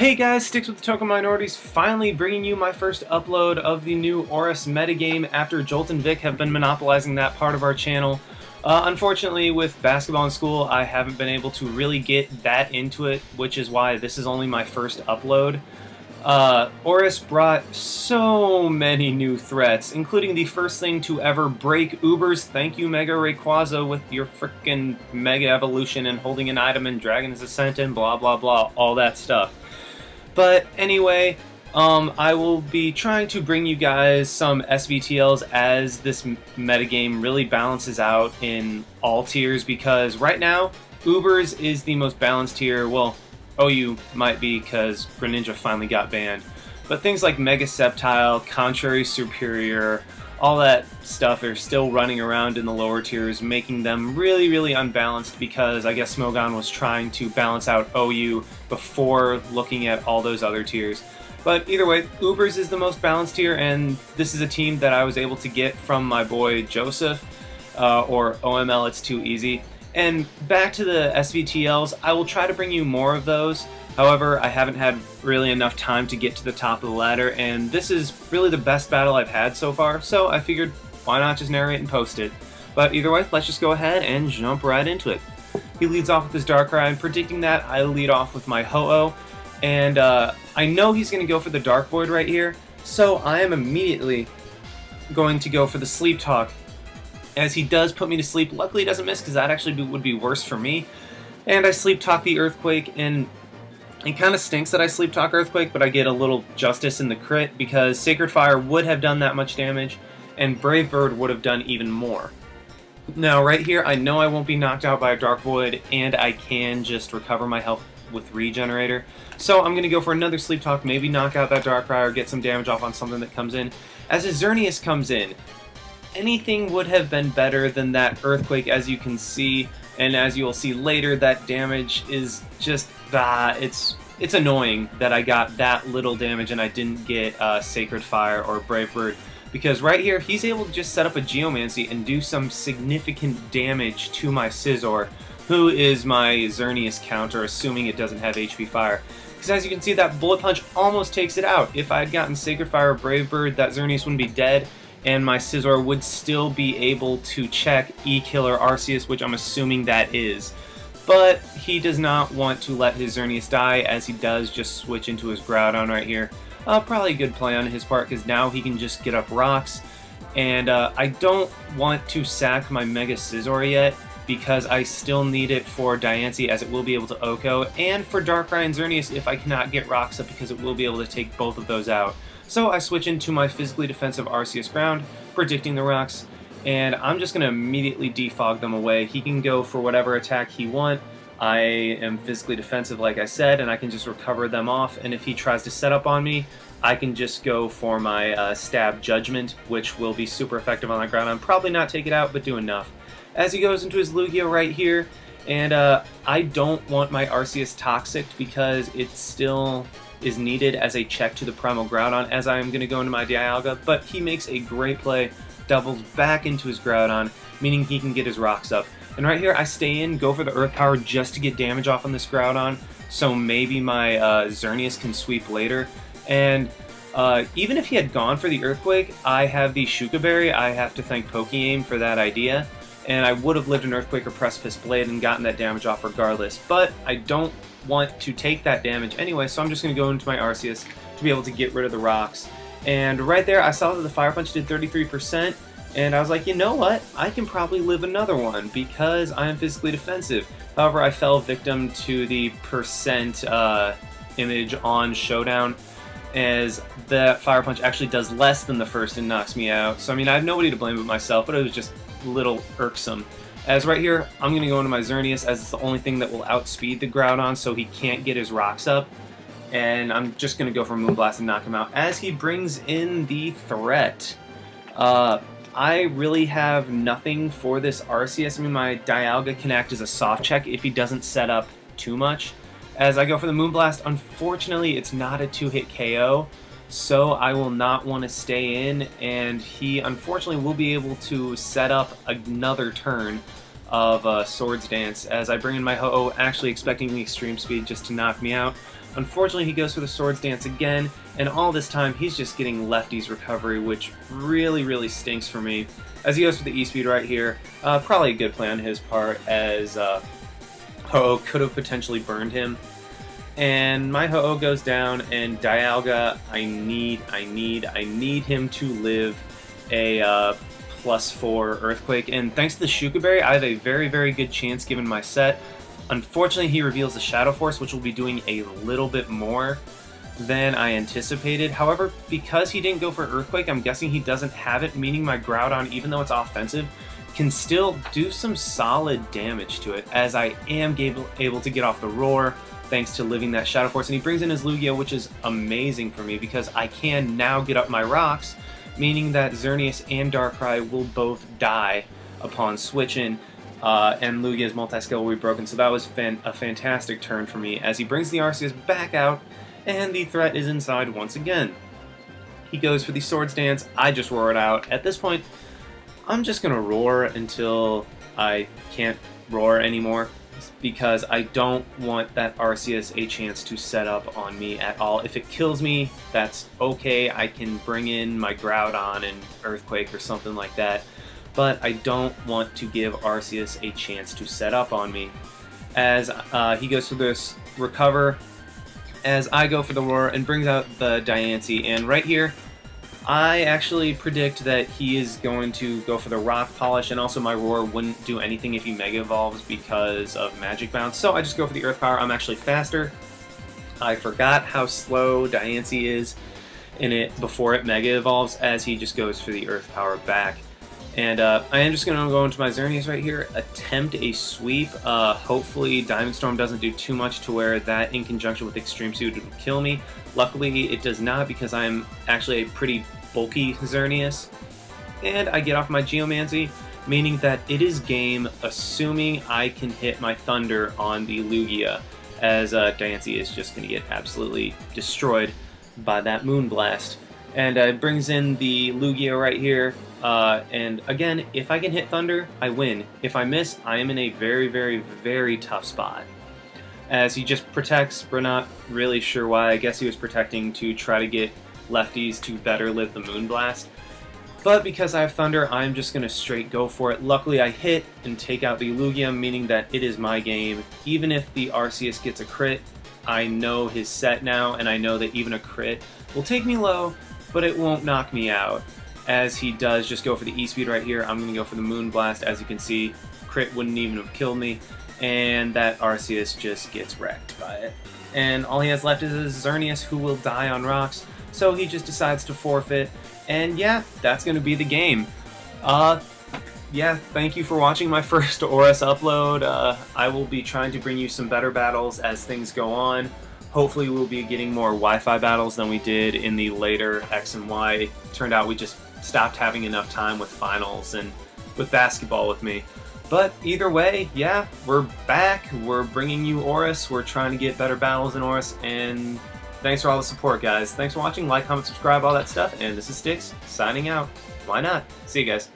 Hey guys, Styx with the Token Minorities, finally bringing you my first upload of the new Oris metagame after Jolt and Vic have been monopolizing that part of our channel. Unfortunately, with basketball in school, I haven't been able to really get that into it, which is why this is only my first upload. Oris brought so many new threats, including the first thing to ever break Uber's thank you Mega Rayquaza with your frickin' Mega Evolution and holding an item and Dragon's Ascent and blah blah blah, all that stuff. But anyway, I will be trying to bring you guys some SVTLs as this metagame really balances out in all tiers, because right now, Uber's is the most balanced tier. Well, OU might be because Greninja finally got banned. But things like Mega Sceptile, Contrary Superior, all that stuff are still running around in the lower tiers, making them really, really unbalanced, because I guess Smogon was trying to balance out OU before looking at all those other tiers. But either way, Uber's is the most balanced tier, and this is a team that I was able to get from my boy Joseph, or OML It's Too Easy. And back to the SVTLs, I will try to bring you more of those. However, I haven't had really enough time to get to the top of the ladder, and this is really the best battle I've had so far, so I figured why not just narrate and post it. But either way, let's just go ahead and jump right into it. He leads off with his Darkrai, and predicting that, I lead off with my Ho-Oh, and I know he's going to go for the Dark Void right here, so I am immediately going to go for the Sleep Talk, as he does put me to sleep. Luckily he doesn't miss, because that actually would be worse for me. And I Sleep Talk the Earthquake, and it kind of stinks that I Sleep Talk Earthquake, but I get a little justice in the crit, because Sacred Fire would have done that much damage, and Brave Bird would have done even more. Now right here, I know I won't be knocked out by a Dark Void, and I can just recover my health with Regenerator. So I'm going to go for another Sleep Talk, maybe knock out that Darkrai or get some damage off on something that comes in. As a Xerneas comes in, anything would have been better than that Earthquake, as you can see, and as you will see later, that damage is just, it's annoying that I got that little damage and I didn't get Sacred Fire or Brave Bird, because right here, he's able to just set up a Geomancy and do some significant damage to my Scizor, who is my Xerneas counter, assuming it doesn't have HP Fire. Because as you can see, that Bullet Punch almost takes it out. If I had gotten Sacred Fire or Brave Bird, that Xerneas wouldn't be dead, and my Scizor would still be able to check E-Killer Arceus, which I'm assuming that is. But he does not want to let his Xerneas die, as he does just switch into his Groudon right here. Probably a good play on his part, because now he can just get up rocks. And I don't want to sack my Mega Scizor yet, because I still need it for Diancie, as it will be able to OHKO, and for Darkrai and Xerneas if I cannot get rocks up, because it will be able to take both of those out. So I switch into my physically defensive Arceus Ground, predicting the rocks, and I'm just going to immediately defog them away. He can go for whatever attack he wants. I am physically defensive, like I said, and I can just recover them off, and if he tries to set up on me, I can just go for my Stab Judgment, which will be super effective on that ground. I'm probably not take it out, but do enough. As he goes into his Lugia right here, and I don't want my Arceus Toxic, because it still is needed as a check to the Primal Groudon, as I am going to go into my Dialga, but he makes a great play, doubles back into his Groudon, meaning he can get his rocks up. And right here, I stay in, go for the Earth Power just to get damage off on this Groudon, so maybe my Xerneas can sweep later. And even if he had gone for the Earthquake, I have the Shuka Berry. I have to thank Pokeaim for that idea, and I would have lived an Earthquake or Precipice Blade and gotten that damage off regardless, but I don't want to take that damage anyway, so I'm just going to go into my Arceus to be able to get rid of the rocks. And right there, I saw that the Fire Punch did 33%, and I was like, you know what? I can probably live another one, because I am physically defensive. However, I fell victim to the percent image on Showdown, as the Fire Punch actually does less than the first and knocks me out. So I mean, I have nobody to blame but myself, but it was just a little irksome. As right here, I'm going to go into my Xerneas, as it's the only thing that will outspeed the Groudon, so he can't get his rocks up. And I'm just going to go for Moonblast and knock him out, as he brings in the threat. I really have nothing for this Arceus. I mean, my Dialga can act as a soft check if he doesn't set up too much. As I go for the Moonblast, unfortunately, it's not a 2-hit KO, so I will not want to stay in, and he unfortunately will be able to set up another turn of Swords Dance, as I bring in my Ho-Oh, actually expecting the Extreme Speed just to knock me out. Unfortunately, he goes for the Swords Dance again, and all this time he's just getting lefty's recovery, which really stinks for me. As he goes for the E-Speed right here, probably a good play on his part, as Ho-Oh could have potentially burned him. And my Ho-Oh goes down, and Dialga, I need him to live a +4 Earthquake. And thanks to the Shuka Berry, I have a very good chance given my set. Unfortunately, he reveals the Shadow Force, which will be doing a little bit more than I anticipated. However, because he didn't go for Earthquake, I'm guessing he doesn't have it, meaning my Groudon, even though it's offensive, can still do some solid damage to it, as I am able to get off the Roar thanks to living that Shadow Force. And he brings in his Lugia, which is amazing for me because I can now get up my rocks, meaning that Xerneas and Darkrai will both die upon switching, and Lugia's multi-skill will be broken. So that was a fantastic turn for me, as he brings the Arceus back out, and the threat is inside once again. He goes for the Swords Dance. I just roar it out. At this point, I'm just going to roar until I can't roar anymore, because I don't want that Arceus a chance to set up on me at all. If it kills me, that's okay. I can bring in my Groudon and Earthquake or something like that, but I don't want to give Arceus a chance to set up on me. As he goes for this Recover, as I go for the Roar and brings out the Diancie, and right here, I actually predict that he is going to go for the Rock Polish, and also my Roar wouldn't do anything if he Mega Evolves because of Magic Bounce, so I just go for the Earth Power. I'm actually faster. I forgot how slow Diancie is in it before it Mega Evolves, as he just goes for the Earth Power back. And I am just going to go into my Xerneas right here, attempt a sweep. Hopefully Diamond Storm doesn't do too much to where that, in conjunction with Extreme Suit, would kill me. Luckily it does not, because I'm actually a pretty bulky Xerneas. And I get off my Geomancy, meaning that it is game, assuming I can hit my Thunder on the Lugia, as Diancie is just going to get absolutely destroyed by that Moonblast. And it brings in the Lugia right here, and again, if I can hit Thunder, I win. If I miss, I am in a very tough spot. As he just protects, we're not really sure why. I guess he was protecting to try to get lefties to better live the Moonblast. But because I have Thunder, I'm just going to straight go for it. Luckily I hit and take out the Lugia, meaning that it is my game. Even if the Arceus gets a crit, I know his set now, and I know that even a crit will take me low, but it won't knock me out. As he does just go for the E-Speed right here, I'm going to go for the Moonblast. As you can see, crit wouldn't even have killed me, and that Arceus just gets wrecked by it. And all he has left is his Xerneas, who will die on rocks, so he just decides to forfeit, and yeah, that's going to be the game. Yeah, thank you for watching my first ORAS upload. I will be trying to bring you some better battles as things go on. Hopefully we'll be getting more Wi-Fi battles than we did in the later X and Y. Turned out we just stopped having enough time with finals and with basketball with me. But either way, yeah, we're back. We're bringing you ORAS. We're trying to get better battles in ORAS, and thanks for all the support, guys. Thanks for watching. Like, comment, subscribe, all that stuff. And this is Styx, signing out. Why not? See you guys.